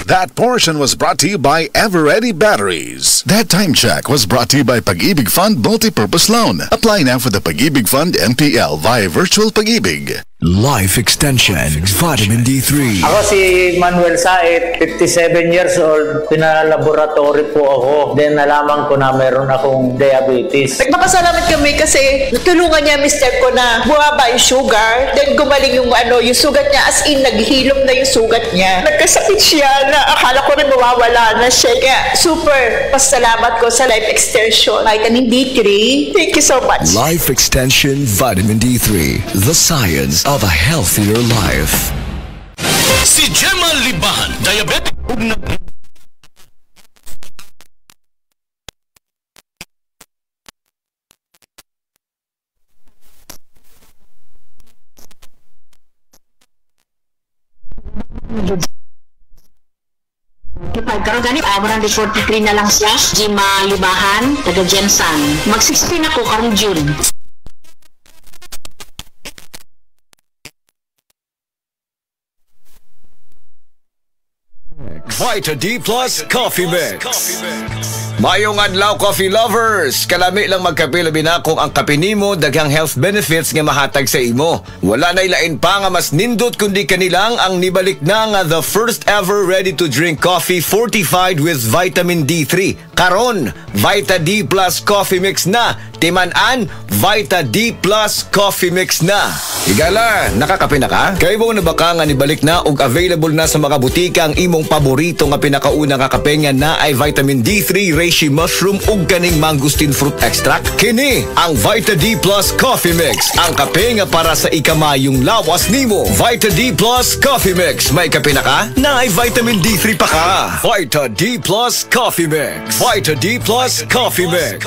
That portion was brought to you by Everready Batteries. That time check was brought to you by Pag-ibig Fund Multipurpose Loan. Apply now for the Pag-ibig Fund MPL via Virtual Pag-ibig. Life Extension Vitamin D3. Ako si Manuel Said, 57 years old. Pinalaboratory po ako. Then nalaman ko na meron akong diabetes. Nagpapasalamat kami kasi natulungan niya mister ko na bumaba yung sugar. Then gumaling yung yung sugat niya, as in naghilom na yung sugat niya. Nagkasakit siya na akala ko rin mawawala na siya. Kaya super pasalamat ko sa Life Extension Vitamin D3. Thank you so much. Life Extension Vitamin D3. The science of a healthier life. Si Gemma Libahan, diabetic na... Karon ganit, 143 na lang siya. Gemma Libahan, taga Jensan. Mag-16 ako karong June. Vita D Plus Coffee Mix. Mayong adlaw, coffee lovers. Kalami lang magkape, labi na kung ang kape nimo daghang health benefits nga mahatag sa imo. Wala na ilain pa nga mas nindot kundi kanilang ang nibalik na nga the first ever ready to drink coffee fortified with vitamin D3. Karon, Vita D Plus Coffee Mix na. Timan-an, Vita D Plus Coffee Mix na. Higala, nakakape na ka? Kaya mo na baka nga nibalik na ug available na sa mga butika ang imong paborito nga pinakauna nga kape nga na ay vitamin D3, reishi mushroom ug kaning mangosteen fruit extract. Kini ang Vita D Plus Coffee Mix, ang kape nga para sa ikamayong lawas nimo. Vita D Plus Coffee Mix, may kape na ka? Na ay vitamin D3 pa ka. Vita D Plus Coffee Mix. Vita D Plus Coffee Mix.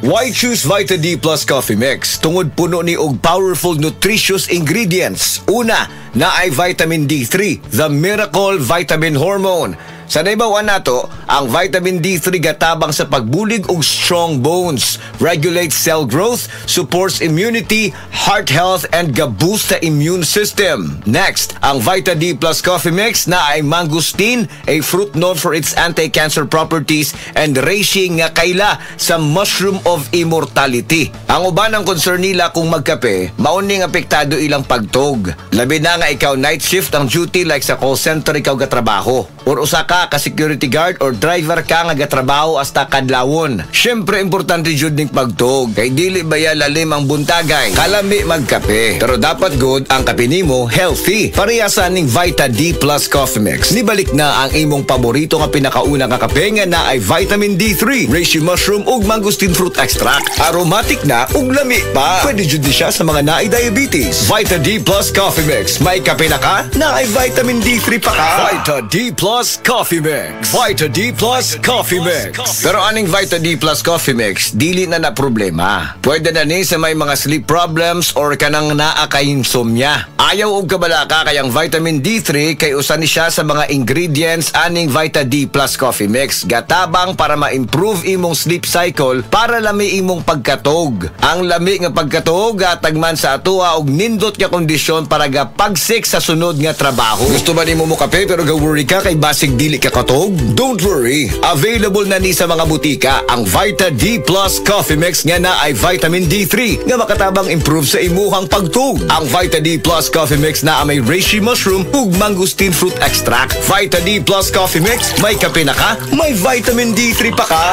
Why choose Vita D Plus Coffee Mix? Tungod puno ni og powerful nutritious ingredients. Una, na ay vitamin D3, the miracle vitamin hormone. Sa naibawan nato, ang vitamin D3 gatabang sa pagbulig og strong bones, regulates cell growth, supports immunity, heart health, and ga-boost sa immune system. Next, ang Vita D Plus Coffee Mix na ay mangosteen, a fruit known for its anti-cancer properties, and reishi nga kaila sa mushroom of immortality. Ang uban ang concern nila kung magkape, mauning apektado ilang pagtog. Labi na nga ikaw night shift ang duty like sa call center ikaw gatrabaho. Or usa ka security guard or driver ka nga gatrabaho hasta kadlawon. Syempre importante jud ning pagtog kay dili baya lalim ang buntagay. Kalami magkape. Pero dapat good ang kape nimo healthy. Parehasan ning Vita D Plus Coffee Mix. Nibalik na ang imong paborito nga pinakauna nga kape nga na ay vitamin D3, reishi mushroom ug mangosteen fruit extract. Aromatic na ug lami pa. Pwede jud siya sa mga naay diabetes. Vita D Plus Coffee Mix. May kape na ka? Na ay vitamin D3 pa ka. Vita D Plus Coffee Mix. Vita D Plus Coffee Mix. Pero aning Vita D Plus Coffee Mix, dili na problema. Pwede na ni sa may mga sleep problems or kanang naa kay insomnia. Ayaw og kabalaka kay ang vitamin D3 kay usa ni siya sa mga ingredients aning Vita D Plus Coffee Mix. Gatabang para ma-improve imong sleep cycle para lami imong pagkatog. Ang lami nga pagkatog gatagman sa atoa og nindot nga kondisyon para gapagsik sa sunod nga trabaho. Gusto ba nimo mo kape pero ga-worry ka kay basig dili ka katog? Don't worry, available na ni sa mga butika ang Vita D Plus Coffee Mix nga na ay vitamin D3 nga makatabang improve sa imuhang pagtug. Ang Vita D Plus Coffee Mix na may reishi mushroom ug mangosteen fruit extract. Vita D Plus Coffee Mix, may kape na ka? May vitamin D3 pa ka.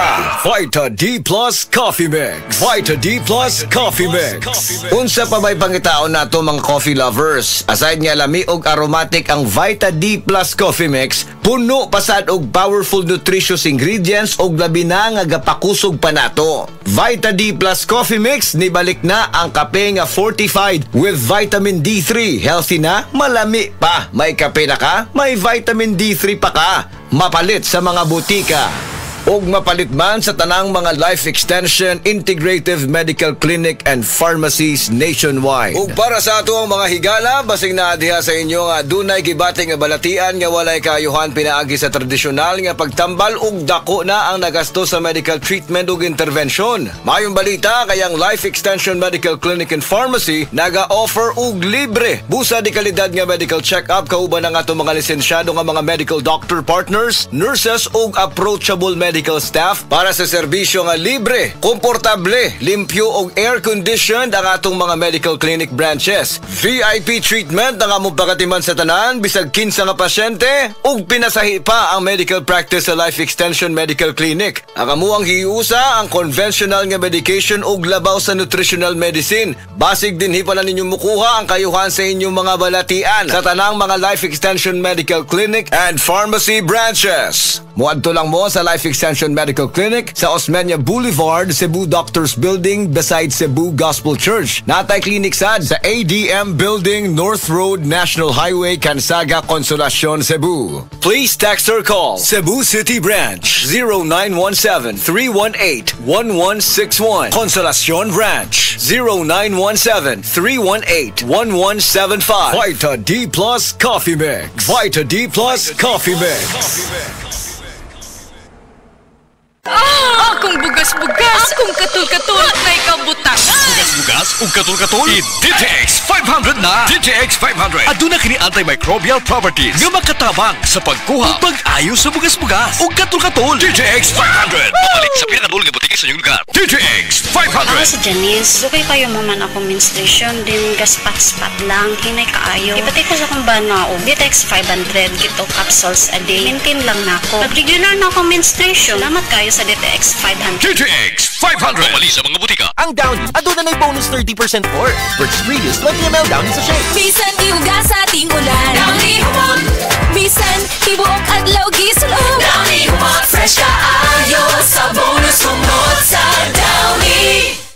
Vita D Plus Coffee Mix. Vita D Plus Coffee Mix. Unsa pa may pangitaon nato mga coffee lovers? Aside nga lami og aromatic ang Vita D Plus Coffee Mix, puno pasad og powerful nutritious ingredients og labi na nga gapakusog pa nato. Vita D Plus Coffee Mix, nibalik na ang kape nga fortified with vitamin D3. Healthy na, malami pa. May kape na ka, may vitamin D3 pa ka. Mapalit sa mga butika. ug mapalit man sa tanang mga life extension, integrative medical clinic and pharmacies nationwide. Ug para sa ato ang mga higala, basig na diha sa inyo nga dunay gibating nga balatian nga walay kaayuhan pinaagi sa tradisyonal nga pagtambal ug dako na ang nagasto sa medical treatment ug intervention. Mayong balita kayang Life Extension Medical Clinic and Pharmacy naga-offer og libre busa di kalidad nga medical check-up kauban ang atong mga lisensyado nga mga medical doctor partners, nurses ug approachable medical staff para sa serbisyo nga libre, komportable, limpyo ug air-conditioned ang atong mga medical clinic branches. VIP treatment ang among pagatiman sa tanan bisag kinsa nga pasyente ug pinasahi pa ang medical practice sa Life Extension Medical Clinic. Ang amuang hiusa ang conventional nga medication ug labaw sa nutritional medicine. Basig dinhi pala ninyo mukuha ang kayuhan sa inyong mga balatian sa tanang mga Life Extension Medical Clinic and Pharmacy branches. Muadto lang mo sa Life Extension Medical Clinic sa Osmeña Boulevard, Cebu Doctors Building beside Cebu Gospel Church. Natay clinic sad sa ADM Building, North Road, National Highway, Cansaga, Consolacion, Cebu. Please text or call Cebu City Branch 0917-318-1161. Consolacion Branch 0917-318-1175. Vita D Plus Coffee Mix. Vita D Plus Coffee Mix. Akong bugas-bugas, akong katul-katul, may kabutangan. Bugas-bugas ug katul-katul. DTX 500 na. DTX 500. Aduna kini antimicrobial properties nga makatabang sa pagkuha ug pag-ayo sa bugas-bugas ug katul-katul. DTX 500. Pabalik sa pinakadul nga butiki sa inyong lugar. DTX 500. Ako si Janice. Dugay kayo maman ako menstruation din gaspat-spat lang hinay kaayo. Ipatay ko sa kong banaw. DTX 500 gito capsules a day. Maintain lang na ako. Nag-regular na ako menstruation. Salamat kayo sa DTX 500. DTX 500. Pabalik sa mga butika. Ang down, aduna na'y bonus 30% more. Versus previous 20 ml down sa shake. Bisan iuga sa ating ulan. Downy humot. Bisan ibuok adlaw gisulong. Downy humot. Fresh kaayo sa bonus humot sa Downy.